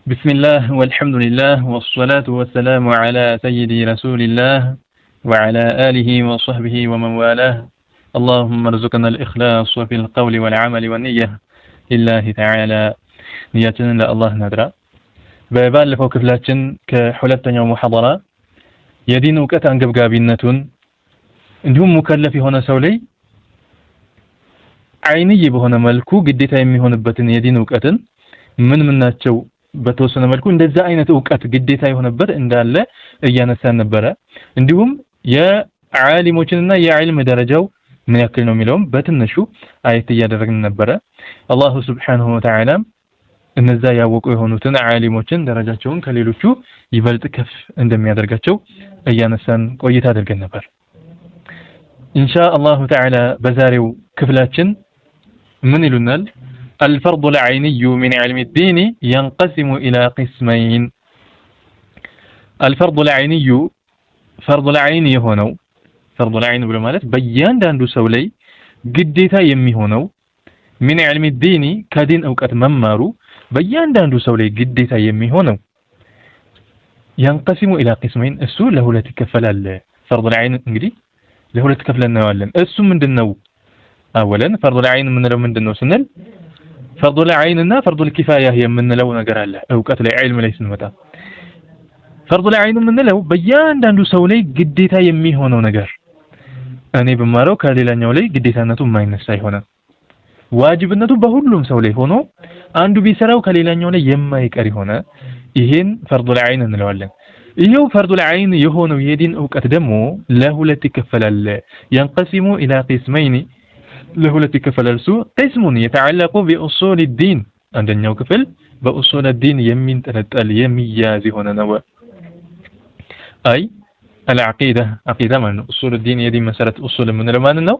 بسم الله والحمد لله والصلاة والسلام على سيدي رسول الله وعلى آله وصحبه ومن والاه اللهم ارزقنا الإخلاص في القول والعمل والنية لله تعالى نيتنا لله ندرى ببالغ كفلاتن كحلتن يوم محاضرة يدين وكت عن قبقابينتون عندهم مكلف هنا سولي عيني بهنا ملكو قديتا يمي هنا بتن يدين وكتن من ناتشو በተወሰነ መልኩ እንደዛ አይነት ዕውቀት ግዴታ የሆነበት እንዳለ እያነሳን ነበር እንዲሁም የዓሊሞችንና የዕልም ደረጃው ምን ያክል ነው የሚለውም በትንሹ አየት እያደረግን ነበር አላህ Subhanahu Wa Ta'ala እነዛ ያወቁ የሆኑትን ዓሊሞችን ደረጃቸውን ከሌሎቹ ይበልጥ ከፍ እንደሚያደርጋቸው እያነሳን ቆይታ አድርገን ነበር ኢንሻአላህ ተዓላ በዛሬው ክፍላችን ምን ይሉናል الفرض العيني من علم الدين ينقسم إلى قسمين الفرض العيني فرض العين يهونو فرض العين بالمالات بيان داندو سولي قديتا يمي هونو من علم الدين كدين أو كتممارو بيان داندو سولي قديتا يمي هونو ينقسم إلى قسمين السو له لا تكفل فرض العين انجدي له لا تكفل النوالن السو من دنو أولا فرض العين من دنو سنل فرض العين እና فرض الكفاية የምንለው ነገር አለ ዕውቀት ላይ علم ላይ ስንመጣ فرض العين የምንለው በእያንዳንዱ ሰው ላይ ግዴታ የሚሆነው ነገር እኔ በማረው ከሌላኛው ላይ ግዴታነቱ የማይነሳ ይሆናል ዋጅብነቱ በሁሉም ሰው ላይ ሆኖ አንዱ ቢሰራው ከሌላኛው ላይ የማይቀር ይሆነ ይሄን فرض العين እንለዋለን ይሄው فرض العين የሆነው የዲን ዕውቀት ደግሞ ለሁለት ይከፈላል ينقسم الى قسمين ለሁለት ይከፈላል እሱ قسم يتعلق بأصول الدين አንደኛው ክፍል በኡሱል الدين የሚንጠለጠል የሚያዝ የሆነ ነው አይ العقيدة عقيدة ማለት ነው أصول الدين የዲን መሰረት أصول የምንለው ማለት ነው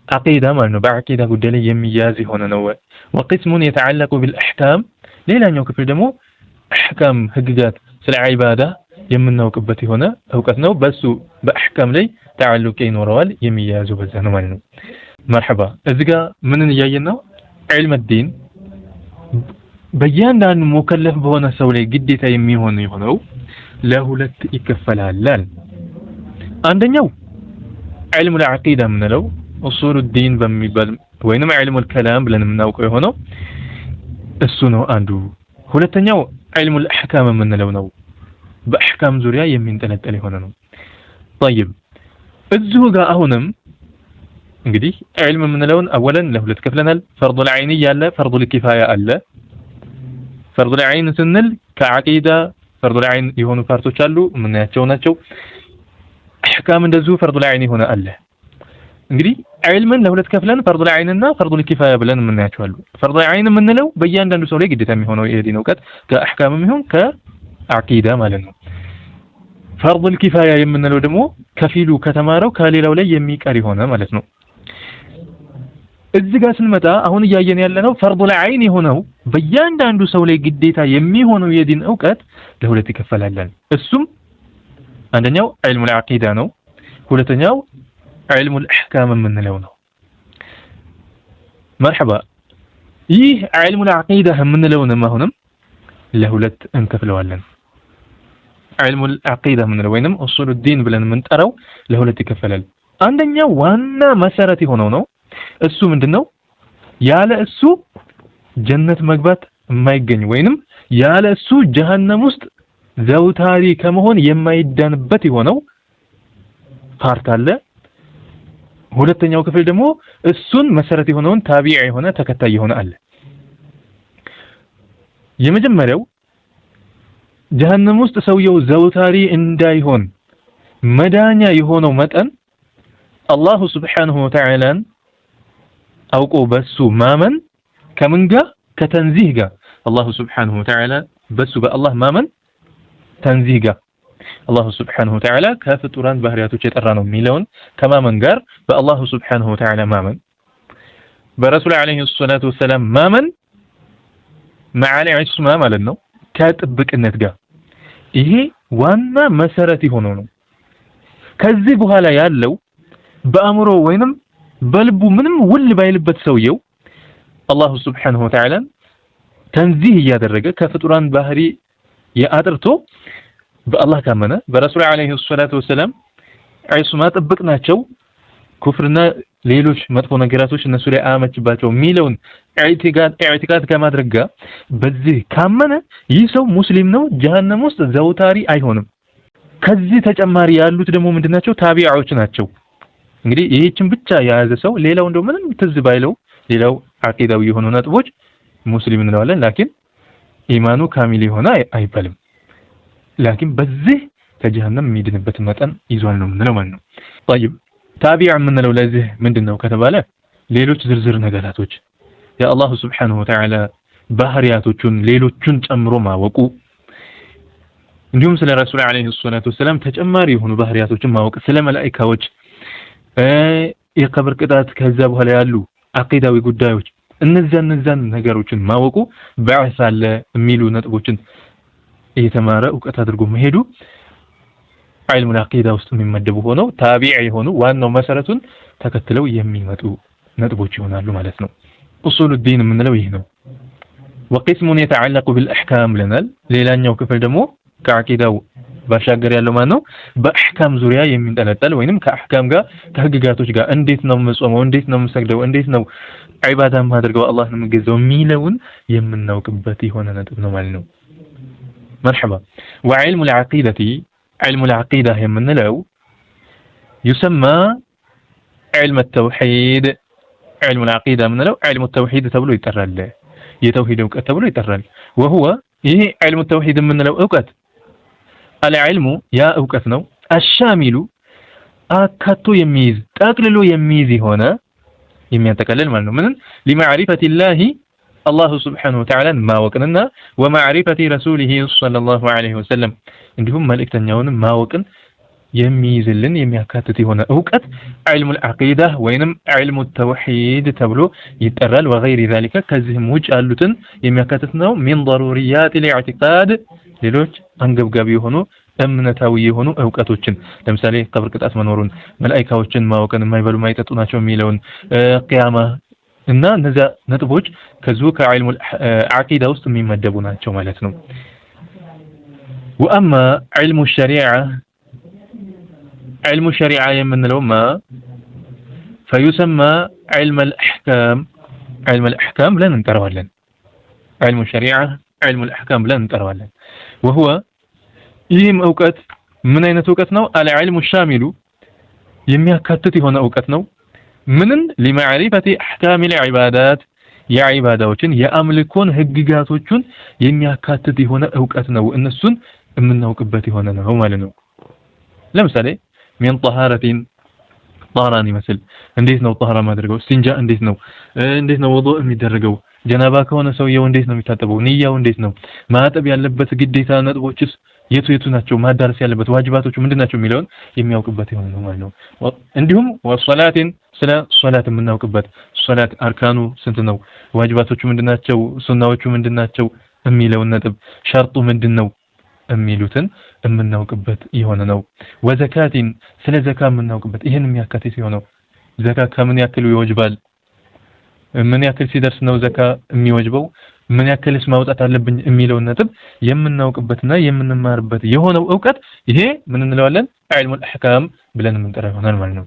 عقيدة ማለት ነው በعقيدة ጉዳይ ላይ የሚያዝ የሆነ ነው وقسم يتعلق بالأحكام ሌላኛው ክፍል ደግሞ أحكام ህግጋት ስለ ዒባዳ የምናውቅበት የሆነ ዕውቀት ነው በሱ በአህካም ላይ تعلق ይኖረዋል የሚያዙ በዛ ነው ማለት ነው مرحبا እዚጋ ምንን እያየን ነው علم الدين በእያንዳንዱ ሙከለፍ በሆነ ሰው ላይ ግዴታ የሚሆነው ለሁለት ይከፈላል አንደኛው علم العقيدة ምንለው اصول الدين በሚባል ወይንም علم الكلام ብለን የምናውቀው የሆነው እሱ ነው አንዱ ሁለተኛው علم الاحكام ምንለው ነው በአህካም ዙሪያ የሚንጠለጠል የሆነ ነው طيب እዚሁ ጋር አሁንም እንግዲህ علم የምንለውን አወለን ለሁለት ከፍለናል فرض العين ያለ فرض الكفاية አለ فرض العين ስንል ከዓቂዳ فرض العين የሆኑ ፓርቶች አሉ ምንያቸው ናቸው احكام እንደዚሁ فرض العين ሆነ አለ እንግዲህ علምን ለሁለት ከፍለን فرض العين እና فرض الكفاية ብለን ምንያቸው አሉ فرض العين የምንለው በእያንዳንዱ ሰው ላይ ግዴታ የሚሆነው የዲን ዕውቀት ከአህካምም ይሁን ከዓቂዳ ማለት ነው فرض الكفاية የምንለው ደግሞ ከፊሉ ከተማረው ከሌላው ላይ የሚቀር ይሆነ ማለት ነው እዚህ ጋር ስንመጣ አሁን ያየን ያለነው فرض العين የሆነው በእያንዳንዱ ሰው ላይ ግዴታ የሚሆነው የዲን ዕውቀት ለሁለት ይከፈላል እሱም አንደኛው علم العقيدة ነው ሁለተኛው علم الاحكام የምንለው ነው مرحبا ይህ علم العقيدة የምንለውንም አሁንም ለሁለት እንከፍለዋለን علم العقيدة የምንለው ወይንም اصول الدين ብለን የምንጠራው ለሁለት ይከፈላል አንደኛው ዋና መሰረት የሆነው ነው እሱ ምንድነው ያለ እሱ ጀነት መግባት የማይገኝ ወይንም ያለ እሱ ጀሃነም ውስጥ ዘውታሪ ከመሆን የማይዳንበት የሆነው ፓርት አለ ሁለተኛው ክፍል ደግሞ እሱን መሰረት የሆነውን ታቢዕ የሆነ ተከታይ የሆነ አለ የመጀመሪያው ጀሃነም ውስጥ ሰውየው ዘውታሪ እንዳይሆን መዳኛ የሆነው መጠን አላህ Subhanahu Wa Ta'ala አውቆ በሱ ማመን ከምን ጋር ከተንዚህ ጋር አላህ Subhanahu Wa Ta'ala በሱ በአላህ ማመን ተንዚህ ጋር አላህ Subhanahu Wa Ta'ala ከፍጡራን ባህሪያቶች የጠራ ነው የሚለውን ከማመን ጋር በአላህ Subhanahu Wa Ta'ala ማመን በረሱል አለይሂ ሰላቱ ወሰለም ማመን ማዓሊ ዒስማ ማለት ነው ከጥብቅነት ጋር ይሄ ዋና መሰረት የሆነው ነው ከዚህ በኋላ ያለው በአእምሮ ወይንም በልቡ ምንም ውል ባይልበት ሰውየው አላህ Subhanahu Wa Ta'ala ተንዚህ እያደረገ ከፍጡራን ባህሪ ያአጥርቶ በአላህ ካመነ በረሱል አለይሂ ሰላቱ ወሰለም አይሱማ ጥብቅ ናቸው ኩፍርና ሌሎች መጥፎ ነገራቶች እነሱ ላይ አመችባቸው ሚለውን ኢዕቲቃድ ከማድረግ ጋር በዚህ ካመነ ይህ ሰው ሙስሊም ነው ጀሃነም ውስጥ ዘውታሪ አይሆንም ከዚህ ተጨማሪ ያሉት ደግሞ ምንድናቸው ታቢዓዎች ናቸው እንግዲህ ይህችን ብቻ የያዘ ሰው ሌላው እንደው ምንም ትዝ ባይለው ሌላው አቂዳዊ የሆኑ ነጥቦች ሙስሊም እንለዋለን ላኪን ኢማኑ ካሚል የሆነ አይባልም ላኪን በዚህ ከጀሃነም የሚድንበት መጠን ይዟል ነው ምንለው ማለት ነው طيب ታቢዕ ምንለው ለዚህ ምንድነው ከተባለ ሌሎች ዝርዝር ነገራቶች የአላህ Subhanahu Wa Ta'ala ባህሪያቶቹን ሌሎቹን ጨምሮ ማወቁ እንዲሁም ስለ ረሱል አለይሂ ሰላቱ ወሰለም ተጨማሪ የሆኑ ባህሪያቶችን ማወቅ ስለ መላእክቶች የቀብር ቅጣት ከዛ በኋላ ያሉ አቂዳዊ ጉዳዮች እነዛን ነገሮችን ማወቁ በዕስ አለ የሚሉ ነጥቦችን እየተማረ ዕውቀት አድርጎ መሄዱ علم العقيدة ውስጥ የሚመደቡ ሆነው ታቢዕ የሆኑ ዋናው መሰረቱን ተከትለው የሚመጡ ነጥቦች ይሆናሉ ማለት ነው اصول الدين የምንለው ይሄ ነው وقسم يتعلق بالاحكام لنا ሌላኛው ክፍል ደግሞ ከአቂዳው ባሻገር ያለው ማለት ነው በአህካም ዙሪያ የሚንጠለጠል ወይንም ከአህካም ጋር ከህግጋቶች ጋር እንዴት ነው መጾመው እንዴት ነው መስገደው እንዴት ነው ዒባዳ ማድረገው አላህን መገዛው ሚለውን የምናውቅበት የሆነ ነጥብ ነው ማለት ነው مرحبا وعلم العقيدة علم العقيدة የምንለው يسمى علم التوحيد علم العقيدة የምንለው علم التوحيد ተብሎ ይጠራል የተውሂድ ዕውቀት ተብሎ ይጠራል وهو ይሄ علم التوحيد የምንለው ዕውቀት العلم يا ዕውቀት ነው الشامل አካቶ የሚይዝ ጠቅልሎ የሚይዝ ሆነ የሚያጠቃልል ማለት ነው ምን لمعرفة الله الله سبحانه وتعالى ማወቅንና ومعرفة رسوله صلى الله عليه وسلم እንዲሁም መልእክተኛውን ማወቅን የሚይዝልን የሚያካትት የሆነ ዕውቀት علم العقيدة ወይንም علم التوحيد ተብሎ ይጠራል وغير ذلك ከዚህም ውጭ ያሉትን የሚያካትት ነው من ضروريات الاعتقاد ሌሎች አንገብጋቢ የሆኑ እምነታዊ የሆኑ ዕውቀቶችን ለምሳሌ ቀብር ቅጣት መኖሩን መላእክቶችን ማወቅን የማይበሉ ማይጠጡ ናቸው የሚለውን ቂያማ እና እነዛ ነጥቦች ከዙ ከعلم العقيدة ውስጥ የሚመደቡ ናቸው ማለት ነው واما علم الشريعه علم الشريعه የምንለው فيسمى علم الاحكام علم الاحكام ብለን እንጠራዋለን علم الشريعه علم الاحكام ብለን እንጠራዋለን وهو ይህም ዕውቀት ምን አይነት ዕውቀት ነው العلم الشامل የሚያካትት የሆነ ዕውቀት ነው ምንን لمعرفة احكام العبادات የዒባዳዎችን የአምልኮን ህግጋቶችን የሚያካትት የሆነ ዕውቀት ነው እነሱን የምናውቅበት የሆነ ነው ማለት ነው ለምሳሌ من طهارة طهران ይመስል እንዴት ነው طهራ ማድረገው استنجاء እንዴት ነው ውዱእ የሚደረገው ጀናባ ከሆነ ሰውየው እንዴት ነው የሚታጠበው ንያው እንዴት ነው ማጠብ ያለበት ግዴታ ነጥቦችስ የቱ ናቸው ማዳረስ ያለበት ዋጅባቶቹ ምንድናቸው የሚለውን የሚያውቅበት የሆነ ነው ማለት ነው እንዲሁም ወሶላቲን ስለ ሶላት የምናውቅበት ሶላት አርካኑ ስንት ነው ዋጅባቶቹ ምንድናቸው ሱናዎቹ ምንድናቸው የሚለውን ነጥብ ሸርጡ ምንድነው የሚሉትን የምናውቅበት የሆነ ነው ወዘካቲን ስለ ዘካ የምናውቅበት ይሄን የሚያካትት የሆነው ዘካ ከምን ያክል ይወጅባል ምን ያክል ሲደርስ ነው ዘካ የሚወጅበው ምን ያክልስ ማውጣት አለብኝ የሚለውን ነጥብ የምናውቅበትና የምንማርበት የሆነው ዕውቀት ይሄ ምን እንለዋለን علم الاحكام ብለን የምንጠራው ይሆናል ማለት ነው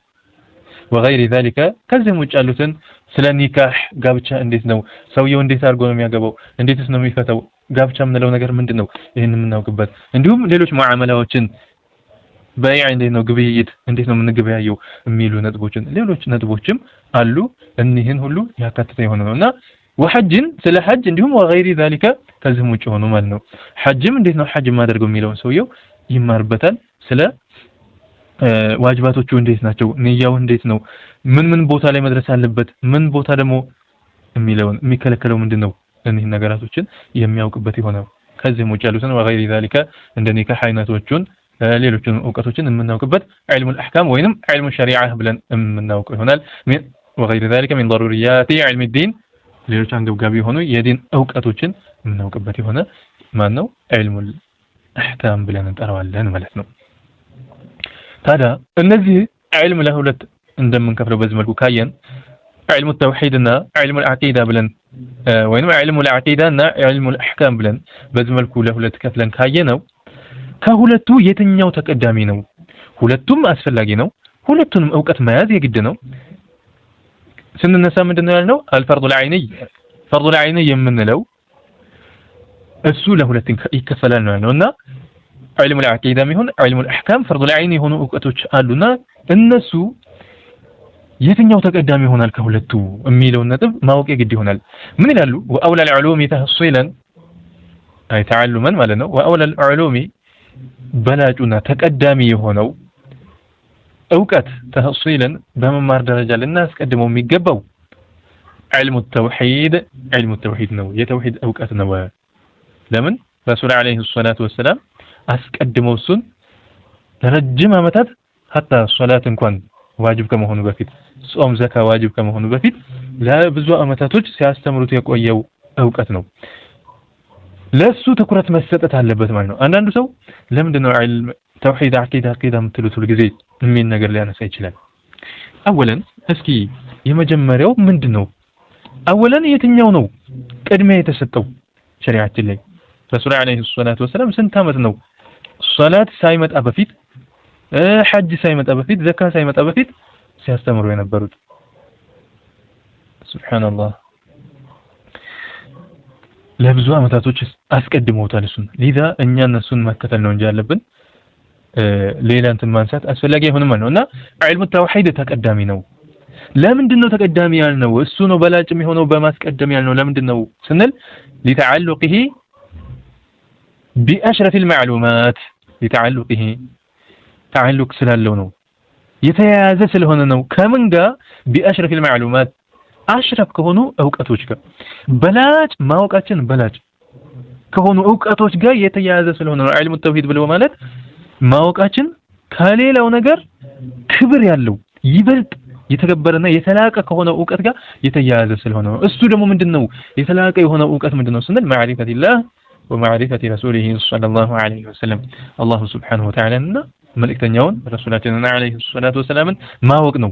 وغير ذلك ከዚህም ውጭ ያሉትን ስለ ኒካህ ጋብቻ እንዴት ነው ሰውየው እንዴት አድርጎ ነው የሚያገባው እንዴትስ ነው የሚፈታው ጋብቻ የምንለው ነገር ምንድነው ይሄን የምናውቅበት እንዲሁም ሌሎች ሙዓመላዎችን በይዕ እንዴት ነው ግብይት እንዴት ነው የምንገበያየው የሚሉ ነጥቦችን ሌሎች ነጥቦችም አሉ እነዚህን ሁሉ ያካተተ የሆነ ነውና ወሐጅን ስለ ሐጅ እንዲሁም وغير ذلك ከዚህም ውጭ ሆኖ ማለት ነው ሐጅም እንዴት ነው ሐጅ ማድረገው የሚለው ሰውየው ይማርበታል ስለ ዋጅባቶቹ እንዴት ናቸው ንያው እንዴት ነው ምን ቦታ ላይ መድረስ አለበት ምን ቦታ ደግሞ የሚለውን የሚከለከለው ምንድነው እነዚህ ነገራቶችን የሚያውቅበት ይሆናል ከዚህም ውጭ ያሉትን وغير ذلك እንደ ኒካህ አይነቶችን ሌሎችን ዕውቀቶችን የምናውቅበት علم الاحكام ወይንም علم الشريعه ብለን የምናውቀው ይሆናል وغير ذلك من ضروريات علم الدين ሌሎች አንገብጋቢ የሆኑ የዲን ዕውቀቶችን የምናውቅበት የሆነ ማን ነው علم الاحكام ብለን እንጠራዋለን ማለት ነው ታዲያ እነዚህ علم ለሁለት እንደምንከፍለው በዚህ መልኩ ካየን علم التوحيد እና علم العقيدة ብለን ወይንም علم العقيدة እና علم الأحكام ብለን በዚህ መልኩ ለሁለት ከፍለን ካየነው ከሁለቱ የትኛው ተቀዳሚ ነው? ሁለቱም አስፈላጊ ነው። ሁለቱንም ዕውቀት መያዝ የግድ ነው። ስንነሳ ምንድነው ያልነው? الفرض العيني فرض العيني የምንለው እሱ ለሁለት ይከፈላል ነው ያልነውና علم العقيدة ይሁን علم الأحكام فرض العين የሆኑ ዕውቀቶች አሉና እነሱ የትኛው ተቀዳሚ ይሆናል ከሁለቱ የሚለው ነጥብ ማወቅ የግድ ይሆናል። ምን ይላሉ? وأولى العلوم تحصيلا أي تعلما ማለት ነው። وأولى العلوم በላጩና ተቀዳሚ የሆነው ዕውቀት تحصيلا በመማር ደረጃ ልናስቀድመው የሚገባው علم التوحيد ነው። የተውሂድ ዕውቀት ነው። ለምን? ረሱል አለይሂ ሰላቱ ወሰላም አስቀድመው እሱን ለረጅም ዓመታት hatta ሶላት እንኳን ዋጅብ ከመሆኑ በፊት ጾም ዘካ ዋጅብ ከመሆኑ በፊት ለብዙ ዓመታቶች ሲያስተምሩት የቆየው ዕውቀት ነው። ለሱ ትኩረት መሰጠት አለበት ማለት ነው። አንዳንዱ ሰው ለምንድነው ዒልም ተውሂድ አቂዳ የምትሉት ሁሉ ጊዜ ምን ነገር ሊያነሳ ይችላል? አወለን እስኪ የመጀመሪያው ምንድነው? አወለን የትኛው ነው ቅድሚያ የተሰጠው ሸሪዓችን ላይ? ረሱል አለይሂ ሰላቱ ወሰላም ስንት ዓመት ነው ሶላት ሳይመጣ በፊት ሐጅ ሳይመጣ በፊት ዘካ ሳይመጣ በፊት ሲያስተምሩ የነበሩት? ሱብሃንአላህ ለብዙ ዓመታቶች አስቀድመውታል እሱን። لذا እኛ እነሱን መከተል ነው እንጂ ያለብን ሌላ እንትን ማንሳት አስፈላጊ አይሆንም ማለት ነውና علم التوحيد ተቀዳሚ ነው። ለምንድነው ተቀዳሚ ያልነው? እሱ ነው በላጭ የሚሆነው በማስቀደም ያልነው ለምንድነው ስንል لتعلقه بأشرف المعلومات لتعلقه تعلق ስላለው ነው የተያያዘ ስለሆነ ነው። ከምን ጋር? بأشرف المعلومات አሽረፍ ከሆኑ ዕውቀቶች ጋር በላጭ ማወቃችን በላጭ ከሆኑ ዕውቀቶች ጋር የተያያዘ ስለሆነ ነው። علم التوحيد ብለው ማለት ማወቃችን ከሌላው ነገር ክብር ያለው ይበልጥ የተከበረና የተላቀ ከሆነ ዕውቀት ጋር የተያያዘ ስለሆነ ነው። እሱ ደግሞ ምንድነው የተላቀ የሆነ ዕውቀት ምንድነው ስንል معرفة الله ومعرفة رسوله صلى الله عليه وسلم الله سبحانه وتعالى መልእክተኛውን ረሱላችንን አለይሂ ሰላቱ ወሰላምን ማወቅ ነው።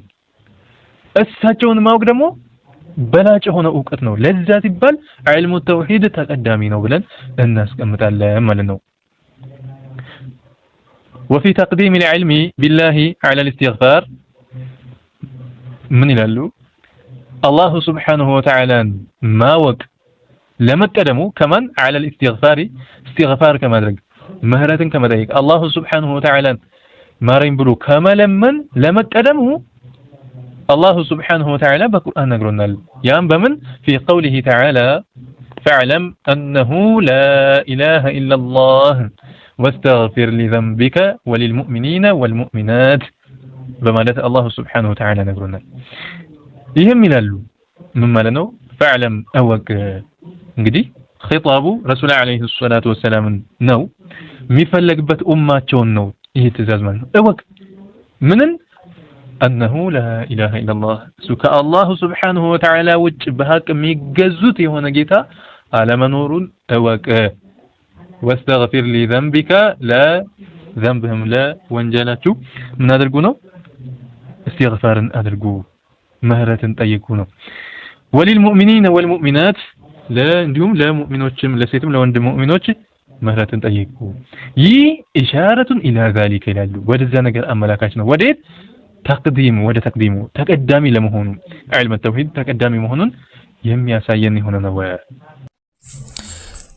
እሳቸውን ማወቅ ደግሞ በላጭ የሆነ ዕውቀት ነው። ለዛ ሲባል علم التوحيد ተቀዳሚ ነው ብለን እናስቀምጣለን ማለት ነው። وفي تقديم العلم بالله على الاستغفار من ይላሉ? الله سبحانه وتعالى ማወቅ ለመቀደሙ ከማን على الاستغفار استغفار ከማድረግ ምህረትን ከመጠየቅ الله سبحانه وتعالى ማረኝ ብሎ ከመለመን ለመቀደሙ الله سبحانه وتعالى በቁርአን ነግሮናል። ያም በምን في قوله تعالى فاعلم أنه لا إله إلا الله واستغفر لذنبك وللمؤمنين والمؤمنات በማለት الله سبحانه وتعالى ነግሮናል። ይሄም ይላሉ ምን ማለት ነው? فاعلم أوق እንግዲህ ኺጣቡ ረሱል አለይሂ ሰላቱ ወሰላም ነው የሚፈለግበት ኡማቸውን ነው ይሄ ትእዛዝ ማለት ነው። እወቅ ምንን? أنه لا إله إلا الله سك الله سبحانه وتعالى ውጭ በሐቅ የሚገዙት የሆነ ጌታ አለመኖሩን እወቅ። واستغفر لذنبك لا ذنبهم لا ወንጀላችሁ ምን አድርጉ ነው? استغفارን አድርጉ ምህረትን ጠይቁ ነው። وللمؤمنين والمؤمنات እንዲሁም ለሙእሚኖችም ለሴትም ለወንድ ሙእሚኖች ምህረትን ጠይቁ። ይህ ኢሻረቱን ኢላ ذلك ይላሉ ወደዛ ነገር አመላካች ነው። ወዴት? ተቅዲም ወደ ተቅዲሙ ተቀዳሚ ለመሆኑ علم التوحيد ተቀዳሚ መሆኑን የሚያሳየን የሆነ ነው።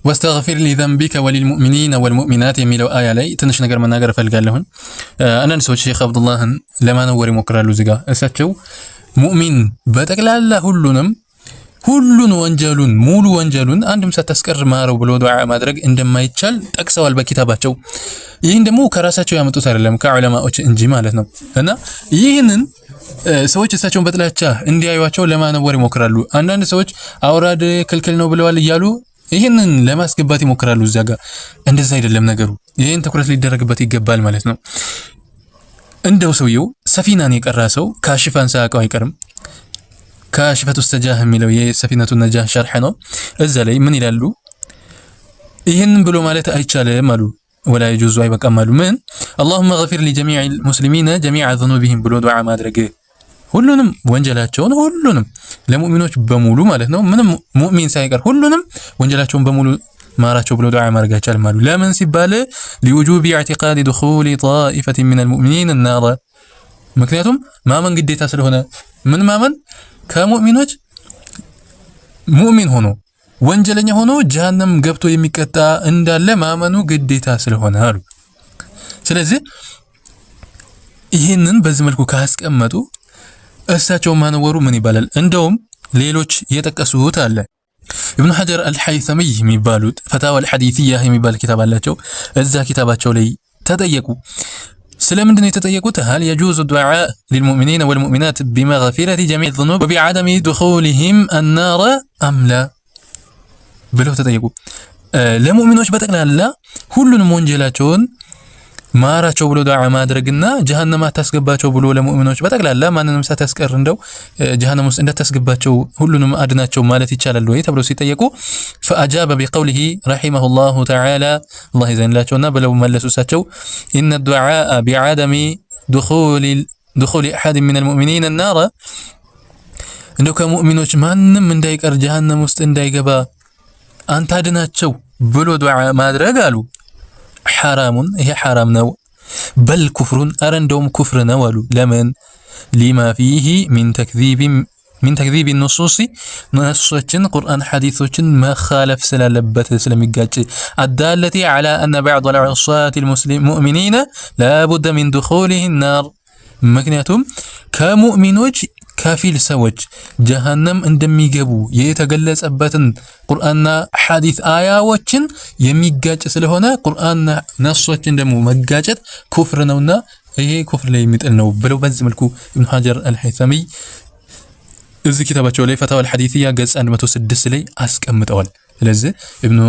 واستغفر لذنبك وللمؤمنين والمؤمنات የሚለው አያ ላይ ትንሽ ነገር መናገር እፈልጋለሁ። አንዳንድ ሰዎች ሼክ አብዱላህን ለማነወር ይሞክራሉ። እዚህ ጋር እሳቸው ሙእሚን በጠቅላላ ሁሉን ወንጀሉን ሙሉ ወንጀሉን አንድም ሳታስቀር ማረው ብሎ ዱዓ ማድረግ እንደማይቻል ጠቅሰዋል በኪታባቸው። ይህን ደግሞ ከራሳቸው ያመጡት አይደለም ከዑለማዎች እንጂ ማለት ነው። እና ይህንን ሰዎች እሳቸውን በጥላቻ እንዲያዩዋቸው ለማነወር ይሞክራሉ። አንዳንድ ሰዎች አውራድ ክልክል ነው ብለዋል እያሉ ይህንን ለማስገባት ይሞክራሉ። እዛ ጋር እንደዛ አይደለም ነገሩ። ይህን ትኩረት ሊደረግበት ይገባል ማለት ነው። እንደው ሰውየው ሰፊናን የቀራ ሰው ካሽፋን ሳያውቀው አይቀርም። ካሽፈቱ ሰጃህ የሚለው የሰፊነቱ ነጃህ ሸርሕ ነው። እዛ ላይ ምን ይላሉ? ይህንን ብሎ ማለት አይቻልም አሉ። ወላ يجوز አይበቃም አሉ። ምን اللهم اغفر لجميع المسلمين جميع ذنوبهم ብሎ ዱዓ ማድረግ ሁሉንም ወንጀላቸውን ሁሉንም ለሙእሚኖች በሙሉ ማለት ነው ምንም ሙእሚን ሳይቀር ሁሉንም ወንጀላቸውን በሙሉ ማራቸው ብሎ ዱዓ ማድረግ አይቻልም አሉ። ለምን ሲባል لوجوب اعتقاد دخول طائفة من المؤمنين النار ምክንያቱም ማመን ግዴታ ስለሆነ ምን ማመን ከሙእሚኖች ሙእሚን ሆኖ ወንጀለኛ ሆኖ ጀሃነም ገብቶ የሚቀጣ እንዳለ ማመኑ ግዴታ ስለሆነ አሉ። ስለዚህ ይህንን በዚህ መልኩ ካስቀመጡ እሳቸው ማነወሩ ምን ይባላል? እንደውም ሌሎች የጠቀሱት አለ። ኢብኑ ሐጀር አልሐይተሚ የሚባሉት ፈታዋ አልሐዲሲያ የሚባል ኪታብ አላቸው። እዛ ኪታባቸው ላይ ተጠየቁ። ስለምንድነው የተጠየቁት? هل يجوز الدعاء للمؤمنين والمؤمنات بمغفرة جميع الذنوب وبعدم دخولهم النار أم لا ብለው ተጠየቁ። ለሙእሚኖች በጠቅላላ ሁሉንም ወንጀላቸውን ማራቸው ብሎ ዱዓ ማድረግና ጀሃነም አታስገባቸው ብሎ ለሙእሚኖች በጠቅላላ ማንንም ሳታስቀር እንደው ጀሃነም ውስጥ እንዳታስገባቸው ሁሉንም አድናቸው ማለት ይቻላል ወይ ተብሎ ሲጠየቁ فأجاب بقوله رحمه الله تعالى الله يزينላቸውና ብለው መለሱሳቸው إن الدعاء بعدم دخول أحد من المؤمنين النار እንደው ከሙእሚኖች ማንንም እንዳይቀር ጀሃነም ውስጥ እንዳይገባ አንተ አድናቸው ብሎ ዱዓ ማድረግ አሉ حرام هي حرام نو بل كفر أرندوم كفر نوالو لمن لما فيه من تكذيب النصوص نصوصين قرآن حديثوችን مخالف سلالبت سلميقاج الدالة على أن بعض العصاة المؤمنين لا بد من دخوله النار مكنياتهم كمؤمنوج كافيل سوج جهنم እንደሚገቡ የተገለጸበትን ቁርአንና ሐዲስ አያዎችን የሚጋጭ ስለሆነ ቁርአንና ነሶችን ደግሞ መጋጨት ኩፍር ነውና ይሄ ኩፍር ላይ የሚጥል ነው ብለው በዚህ መልኩ ኢብኑ ሐጀር አልሐይተሚ እዚህ ኪታባቸው ላይ ፈታዋ አልሐዲሲያ ገጽ 106 ላይ አስቀምጠዋል። ስለዚህ ኢብኑ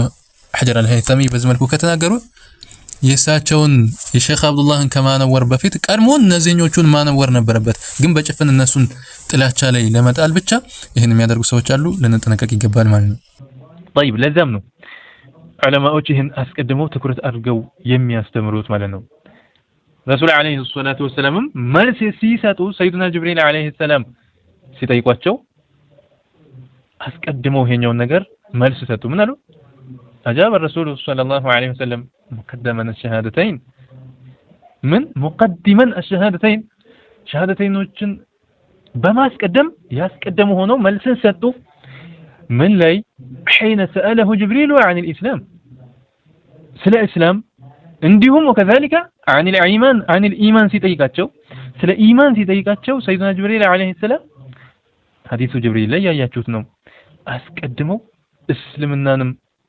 ሐጀር አልሐይተሚ በዚህ መልኩ ከተናገሩ የሳቸውን የሼክ አብዱላህን ከማነወር በፊት ቀድሞን እነዚህኞቹን ማነወር ነበረበት። ግን በጭፍን እነሱን ጥላቻ ላይ ለመጣል ብቻ ይሄን የሚያደርጉ ሰዎች አሉ። ለነጠነቀቅ ይገባል ማለት ነው። طيب ለዛም ነው ዑለማዎች ይሄን አስቀድመው ትኩረት አድርገው የሚያስተምሩት ማለት ነው። ረሱል አለይሂ ሰላቱ ወሰለም መልስ ሲሰጡ ሰይዱና ጅብሪል አለይሂ ሰላም ሲጠይቋቸው አስቀድመው ይሄኛውን ነገር መልስ ሰጡ። ምን አሉ? أجاب الرسول صلى الله عليه وسلم مقدما الشهادتين مقدما الشهادتين شهادتين بما يسقدموا هنا ملسن سطوا من لي حين سأله جبريل عن الإسلام سلا إسلام عندهم وكذلك عن الإيمان سيطيقاتشو سلا إيمان سيطيقاتشو سيدنا جبريل عليه السلام حديث جبريل لا يأياتشوتنو أسقدموا اسلمنا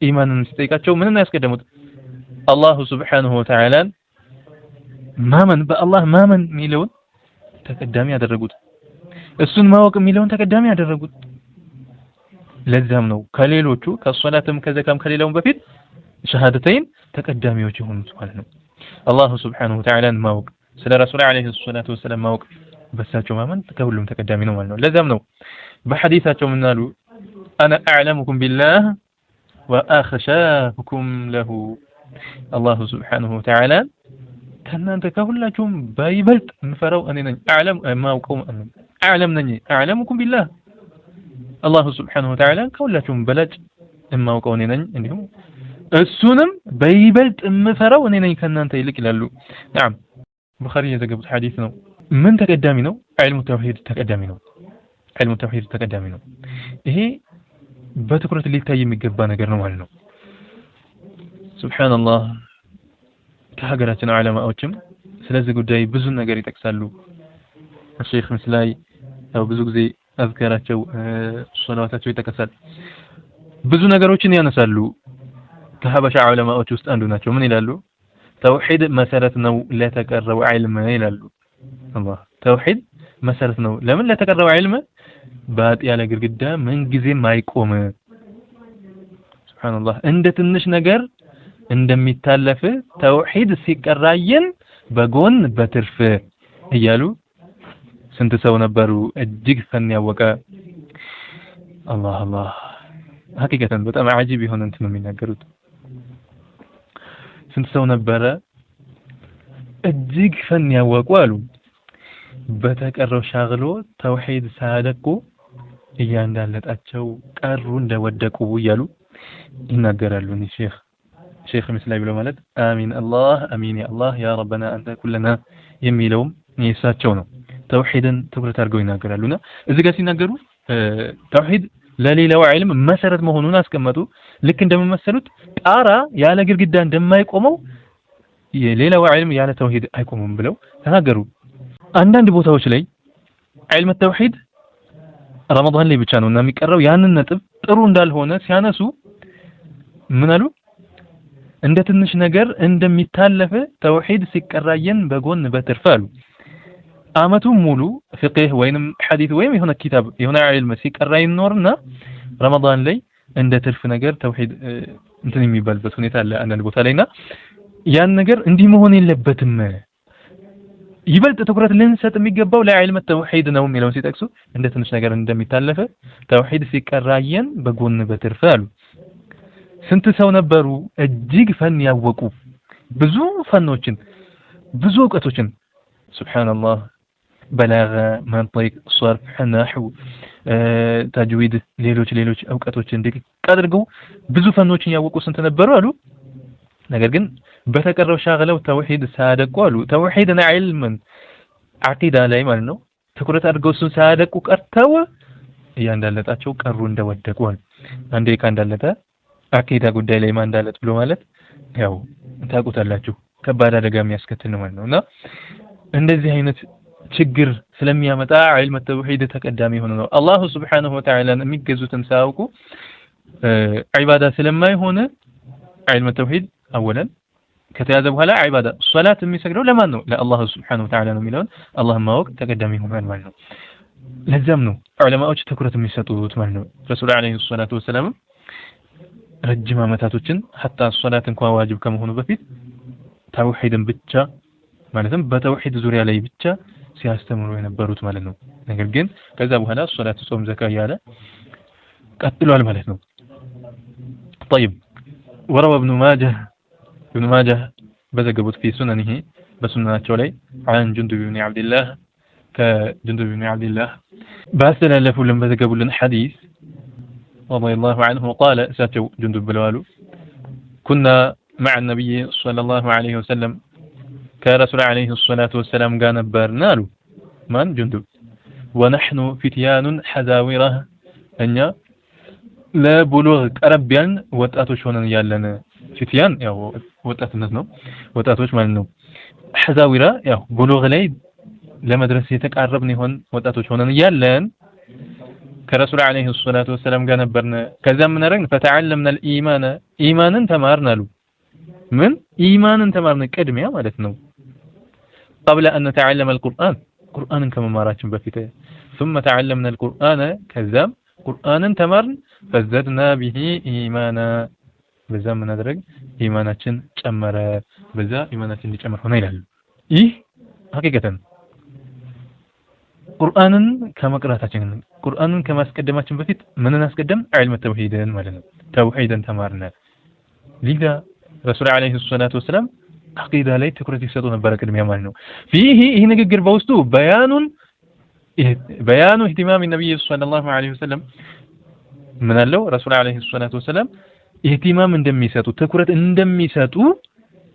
ኢማንን ሲጠይቃቸው ምንን ያስቀደሙት? አላሁ ሱብሓነሁ ወተዓላ ማመን በአላህ ማመን የሚለውን ተቀዳሚ ያደረጉት፣ እሱን ማወቅ የሚለውን ተቀዳሚ ያደረጉት። ለዛም ነው ከሌሎቹ ከሶላትም ከዘካም ከሌላውም በፊት ሸሃደተይን ተቀዳሚዎች የሆኑት ማለት ነው። አላሁ ሱብሓነሁ ወተዓላን ማወቅ፣ ስለ ረሱል አለይሂ ሰላቱ ወሰለም ማወቅ፣ በሳቸው ማመን ከሁሉም ተቀዳሚ ነው ማለት ነው። ለዛም ነው በሐዲሳቸው ምን አሉ? አና አዕለሙኩም ቢላህ وأخشاكم له الله سبحانه وتعالى كنانت كهلاكم بايبلت مفرو أنني أعلم ما أقوم أعلمكم بالله الله سبحانه وتعالى كهلاكم بلج ما أقوم أنهم السنم بايبلت مفرو أنني كنانت يلك لالو. نعم بخاري يذكر حديثنا من تقدمنا علم التوحيد تقدمنا علم التوحيد تقدمنا هي በትኩረት ሊታይ የሚገባ ነገር ነው ማለት ነው። ሱብሃንአላህ ከሀገራችን ዑለማዎችም ስለዚህ ጉዳይ ብዙ ነገር ይጠቅሳሉ። ሼክ ምስላይ ያው ብዙ ጊዜ አዝካራቸው ሶላታቸው ይጠቀሳል። ብዙ ነገሮችን ያነሳሉ። ከሀበሻ ዑለማዎች ውስጥ አንዱ ናቸው። ምን ይላሉ? ተውሂድ መሰረት ነው ለተቀረው ዒልም ይላሉ። አላህ ተውሂድ መሰረት ነው ለምን ለተቀረው ዒልም ባጥ ያለ ግድግዳ ምን ጊዜም አይቆም። ሱብሃንአላህ እንደ ትንሽ ነገር እንደሚታለፍ ተውሂድ ሲቀራየን በጎን በትርፍ እያሉ ስንት ሰው ነበሩ እጅግ ፈን ያወቀ። አላህ ሐቂቀተን በጣም አጂብ የሆነ እንትን ነው የሚናገሩት። ስንት ሰው ነበረ እጅግ ፈን ያወቁ አሉ። በተቀረው ሻግሎ ተውሂድ ሳያደቁ እያንዳለጣቸው ቀሩ እንደወደቁ እያሉ ይናገራሉ። ሼክ ምስላይ ብለው ማለት አሚን አላህ አሚን ያ አላህ ያ ረበና አንተ ኩለና የሚለውም የእሳቸው ነው። ተውሂድን ትኩረት አድርገው ይናገራሉና እዚህ ጋር ሲናገሩ ተውሂድ ለሌላው ዒልም መሰረት መሆኑን አስቀመጡ። ልክ እንደመመሰሉት ጣራ ያለ ግድግዳ እንደማይቆመው የሌላው ዒልም ያለ ተውሂድ አይቆምም ብለው ተናገሩ። አንዳንድ ቦታዎች ላይ ዒልም ተውሂድ ረመዳን ላይ ብቻ ነውና የሚቀረው ያንን ነጥብ ጥሩ እንዳልሆነ ሲያነሱ ምን አሉ? እንደ ትንሽ ነገር እንደሚታለፈ ተውሂድ ሲቀራየን በጎን በትርፍ አሉ። አመቱን ሙሉ ፍቅህ ወይንም ሐዲስ ወይም የሆነ ኪታብ የሆነ ዒልም ሲቀራ ይኖርና ረመዳን ላይ እንደ ትርፍ ነገር ተውሂድ እንትን የሚባልበት ሁኔታ አለ አንዳንድ ቦታ ላይና ያን ነገር እንዲህ መሆን የለበትም። ይበልጥ ትኩረት ልንሰጥ የሚገባው ለዒልም ተውሂድ ነው የሚለውን ሲጠቅሱ እንደ ትንሽ ነገር እንደሚታለፈ ተውሂድ ሲቀራየን በጎን በትርፍ አሉ። ስንት ሰው ነበሩ እጅግ ፈን ያወቁ ብዙ ፈኖችን ብዙ እውቀቶችን ሱብሃንአላህ በላጋ መንጢቅ ሰርፍ ነህው ተጅዊድ ሌሎች እውቀቶችን ደቂቅ አድርገው ብዙ ፈኖችን ያወቁ ስንት ነበሩ አሉ። ነገር ግን በተቀረው ሻግለው ተውሂድ ሳያደቁ አሉ። ተውሂድና ዒልምን አቂዳ ላይ ማለት ነው ትኩረት አድርገው እሱን ሳያደቁ ቀርተው እያንዳለጣቸው ቀሩ እንደወደቁ አሉ። አንዴ ካንዳለጠ አቂዳ ጉዳይ ላይ ማንዳለጥ ብሎ ማለት ያው ታውቁታላችሁ ከባድ አደጋ የሚያስከትል ነው ማለት ነውና እንደዚህ አይነት ችግር ስለሚያመጣ ዒልም ተውሂድ ተቀዳሚ ሆኖ ነው አላህ Subhanahu Wa Ta'ala የሚገዙትን ሳያውቁ ዒባዳ ስለማይሆን ዒልም ተውሂድ አወለን ከተያዘ በኋላ ዒባዳ ሶላት የሚሰግደው ለማን ነው? ለአላህ Subhanahu Wa Ta'ala ነው የሚለውን አላህ ማወቅ ተቀዳሚ ሆኗል ማለት ነው። ለዛም ነው ዑለማዎች ትኩረት የሚሰጡት ማለት ነው። ረሱል አለይሂ ሰላቱ ወሰለም ረጅም አመታቶችን hatta ሶላት እንኳን ዋጅብ ከመሆኑ በፊት ተውሂድን ብቻ ማለትም በተውሂድ ዙሪያ ላይ ብቻ ሲያስተምሩ የነበሩት ማለት ነው። ነገር ግን ከዛ በኋላ ሶላት ጾም ዘካ ያለ ቀጥሏል ማለት ነው። طيب وروى ابن ماجه በዘገቡት في سننه በሱናቸው ላይ عن جندب بن عبد الله كجندب بن عبد الله ባስተላለፉልን በዘገቡልን ሐዲስ رضي الله عنه قال ساتو جندب بلوالو كنا مع النبي صلى الله عليه وسلم كرسول عليه الصلاة والسلام قال نبرنالو من جندب ونحن فتيان حذاوره أن لا بلوغ قربيان وطاتوش ሆነን ያለን فتيان ያው ወጣትነት ነው ወጣቶች ማለት ነው حذاوره ያው بلوغ ላይ ለመድረስ የተቃረብን ይሆን ወጣቶች ሆነን ያለን كرسول عليه الصلاة والسلام قال نبرنا كذا من رجل فتعلمنا الإيمان إيمانا تمارنا له من إيمانا تمارنا كدم يا مالتنا قبل أن نتعلم القرآن قرآنا كما ماراتهم بفتاه ثم تعلمنا القرآن كذا قرآنا تمارنا فزدنا به إيمانا بذا من درج إيماناتنا تمر بذا إيماناتنا تمر هنا يلعب إيه حقيقة ቁርአንን ከመቅራታችን ቁርአንን ከማስቀደማችን በፊት ምንን አስቀደም? ዒልም ተውሂድን ማለት ነው። ተውሂድን ተማርነ። ሊዛ ረሱል አለይሂ ሰላቱ ወሰለም አቂዳ ላይ ትኩረት ይሰጡ ነበር ቅድሚያ ማለት ነው። ይህ ንግግር በውስጡ በያኑ ኢህቲማም ነብይ ሰለላሁ ዐለይሂ ወሰለም ምን አለው? ረሱል አለይሂ ሰላቱ ወሰለም ኢህቲማም እንደሚሰጡ ትኩረት እንደሚሰጡ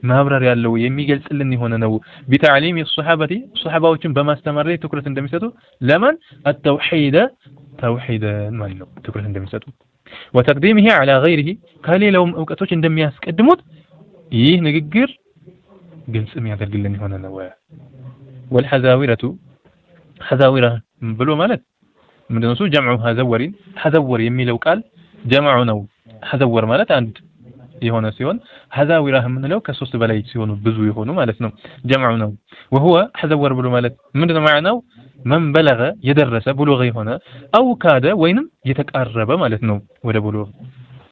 ማብራር ያለው የሚገልጽልን የሆነ ነው። ቢተዕሊም الصحابه ሱሐባዎችን በማስተማር ላይ ትኩረት እንደሚሰጡ ለማን التوحيد ተውሂድን ማለት ነው ትኩረት እንደሚሰጡ وتقديمه على غيره ከሌላውም እውቀቶች እንደሚያስቀድሙት ይህ ንግግር ግልጽ የሚያደርግልን የሆነ ነው። والحذاوره حذاوره ብሎ ማለት ምንድነው? ጀምዑ ሐዘወሪን ሐዘወር የሚለው ቃል ጀምዑ ነው። ሐዘወር ማለት አንድ የሆነ ሲሆን ሐዛዊራህ ምንለው ከሶስት በላይ ሲሆኑ ብዙ የሆኑ ማለት ነው። ጀምዑ ነው። وهو ሐዘወር ብሎ ማለት ምንድነው ማዕናው? من بلغ የደረሰ ብሉግ የሆነ او كاد ወይንም የተቃረበ ማለት ነው ወደ ብሉግ።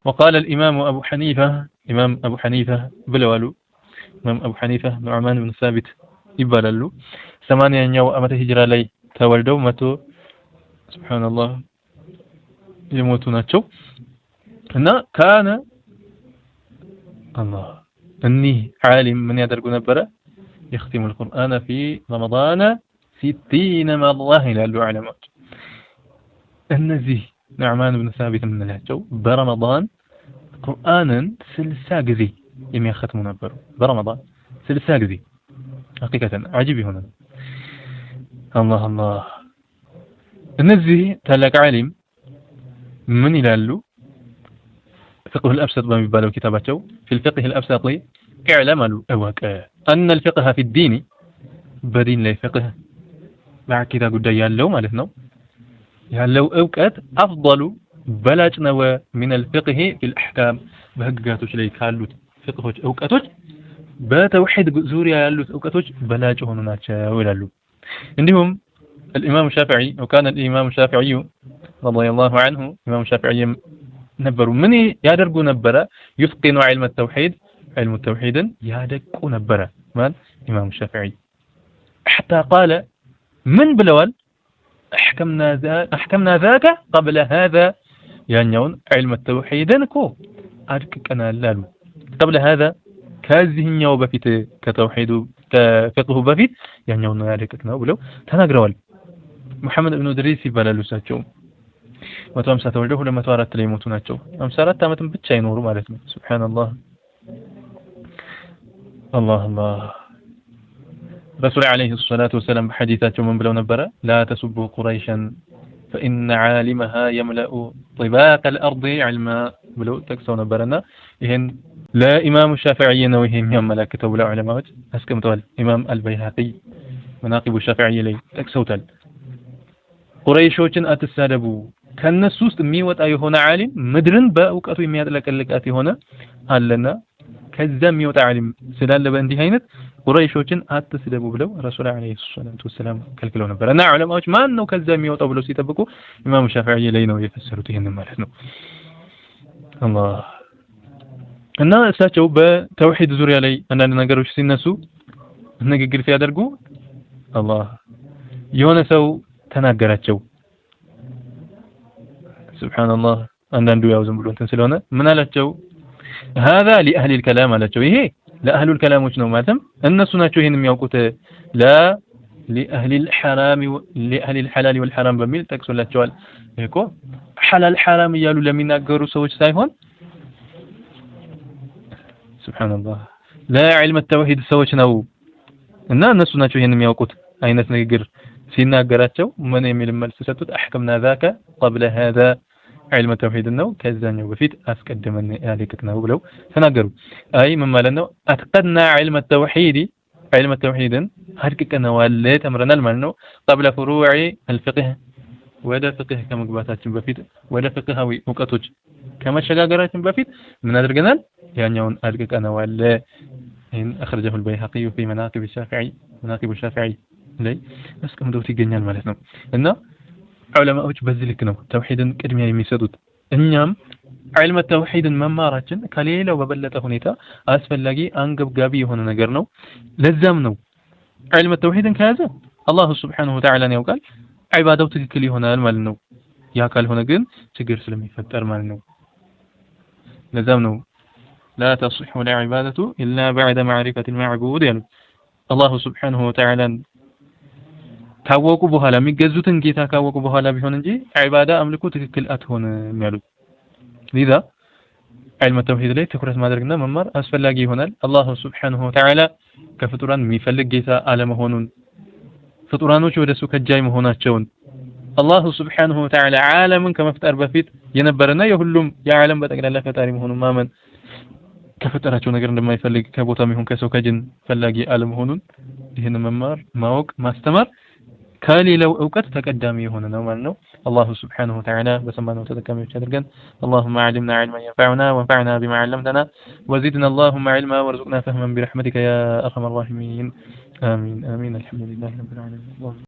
وقال الامام ابو حنيفه امام ابو حنيفه ብለዋሉ امام ابو حنيفه نعمان بن ثابت ይባላሉ። 80ኛው ዓመተ ሂጅራ ላይ ተወልደው ሱብሃንአላህ የሞቱ ናቸው እና ካነ الله أني عالم من يدرك نبرة يختم القرآن في رمضان 60 مرة ይላሉ ዑለማዎች። እነዚህ ኑዕማን ብን ሳቢት የምንላቸው በረመዳን ቁርአንን 60 ጊዜ የሚያختሙ ነበሩ። በረመዳን 60 ጊዜ ሐቂቀተን አጂብ የሆነ ነው። አላህ አላህ። እነዚህ ታላቅ ዓሊም ምን ይላሉ? فقه الأبسط በሚባለው ኪታባቸው في الفقه الأبسط اعلموا أوك أن الفقه في الدين በዲን ላይ ፍቅህ በአቂዳ ጉዳይ ያለው ማለት ነው ያለው እውቀት أفضل በላጭ ነው من الفقه في الأحكام በህግጋቶች ላይ ካሉት ፍቅሆች እውቀቶች በተውሂድ ዙሪያ ያሉት እውቀቶች በላጭ ሆኑ ናቸው ይላሉ። እንዲሁም الإمام الشافعي وكان الإمام الشافعي رضي الله عنه الإمام الشافعي ነበሩ ምን ያደርጉ ነበረ? يتقن علم التوحيد علم التوحيد ያደቁ ነበረ ማን ኢማም ሻፊዒ حتى قال من ብለዋል احكمنا ذاك قبل هذا ያኛውን علم التوحيد እኮ አድቅቀናል አሉ قبل هذا ከዚህኛው በፊት ከተውሂዱ ከፍቅሁ በፊት ያኛውን ነው ያደቅቅነው ብለው ተናግረዋል። መሐመድ ኢብኑ ድሪስ ይባላሉ እሳቸው 150 ተወልደው 204 ላይ ሞቱ ናቸው። 54 ዓመትም ብቻ ይኖሩ ማለት ነው። ሱብሃንአላህ አላህ አላህ። ረሱል አለይሂ ሰላቱ ወሰለም በሐዲታቸው ምን ብለው ነበረ? ላ ተሱቡ ቁረይሸን فإن عالمها يملأ طباق الأرض علما ብለው ጠቅሰው ነበርና ይሄን ለኢማሙ ሻፊዒ ነው ይሄ የሚያመለክተው ብለው ዑለማዎች አስቀምጠዋል። ኢማም አልበይሃቂ መናቂቡ ሻፊዒ ላይ ጠቅሰውታል። ቁረይሾችን አትሳደቡ ከነሱ ውስጥ የሚወጣ የሆነ ዓሊም ምድርን በእውቀቱ የሚያጥለቀልቃት የሆነ አለና ከዛ የሚወጣ ዓሊም ስላለ በእንዲህ አይነት ቁረይሾችን አትስደቡ ብለው ረሱል አለይሂ ሰላቱ ወሰለም ከልክለው ነበር። እና ዑለማዎች ማን ነው ከዛ የሚወጣው ብለው ሲጠብቁ ኢማሙ ሻፊዒ ላይ ነው የፈሰሩት ይሄንን ማለት ነው። አላህ እና እሳቸው በተውሂድ ዙሪያ ላይ አንዳንድ ነገሮች ሲነሱ ንግግር ሲያደርጉ አላህ የሆነ ሰው ተናገራቸው። ሱብሃንአላህ አንዳንዱ ያው ዝም ብሎ እንትን ስለሆነ ምን አላቸው? هذا لأهل الكلام አላቸው። ይሄ ለአህሉ الكلامዎች ነው ማለትም እነሱ ናቸው ይሄን የሚያውቁት لأهل الحرام لأهل الحلال والحرام በሚል ጠቅሶላቸዋል። እኮ ሐላል ሐራም እያሉ ለሚናገሩ ሰዎች ሳይሆን ሱብሃንአላህ ለዕልም التوحيد ሰዎች ነው እና እነሱ ናቸው ይሄን የሚያውቁት አይነት ንግግር ሲናገራቸው ምን የሚል መልስ ሰጡት? احكمنا ذاك قبل هذا علم التوحيد ነው ከዛኛው በፊት አስቀድመን ያለቅነው ብለው ተናገሩ። አይ ምን ማለት ነው? اتقنا علم التوحيد علم التوحيد አድቅቀነዋል ተምረናል ማለት ነው። قبل فروع الفقه ወደ ፍቅህ ከመግባታችን በፊት ወደ ፍቅሃዊ ዕውቀቶች ከመሸጋገራችን በፊት ምን አድርገናል? ያኛውን አድቅቀነዋል። ይሄን أخرجه البيهقي في مناقب الشافعي مناقب الشافعي ላይ አስቀምጠውት ይገኛል ማለት ነው። እና ዑለማዎች በዚህ ልክ ነው ተውሂድን ቅድሚያ የሚሰጡት። እኛም علم التوحيد መማራችን ከሌላው በበለጠ ሁኔታ አስፈላጊ አንገብጋቢ የሆነ ነገር ነው። ለዛም ነው علم التوحيد ከያዘ አላህ Subhanahu Wa Ta'ala ያውቃል ዒባዳው ትክክል ይሆናል ማለት ነው። ያ ካልሆነ ግን ችግር ስለሚፈጠር ማለት ነው። ለዛም ነው لا تصح العبادة إلا بعد معرفة المعبود يعني الله سبحانه وتعالى ካወቁ በኋላ የሚገዙትን ጌታ ካወቁ በኋላ ቢሆን እንጂ ዒባዳ አምልኮ ትክክል አትሆንም ያሉት። لذا علم التوحيد ላይ ትኩረት ማድረግና መማር አስፈላጊ ይሆናል። አላህ Subhanahu Wa Ta'ala ከፍጡራን የሚፈልግ ጌታ አለመሆኑን ፍጡራኖች ወደሱ ከጃይ መሆናቸውን አላህ Subhanahu Wa Ta'ala ዓለምን ከመፍጠር በፊት የነበረና የሁሉም የዓለም በጠቅላላ ፈጣሪ መሆኑን ማመን ከፈጠራቸው ነገር እንደማይፈልግ ከቦታም ይሁን ከሰው ከጅን ፈላጊ አለመሆኑን ይሄን መማር ማወቅ ማስተማር ከሌላው ዕውቀት ተቀዳሚ የሆነ ነው ማለት ነው። አላህ Subhanahu Wa Ta'ala በሰማነው ተጠቃሚዎች አድርገን اللهم علمنا علما ينفعنا وانفعنا بما علمتنا وزدنا اللهم علما وارزقنا فهما برحمتك يا ارحم الراحمين آمين آمين الحمد لله رب العالمين.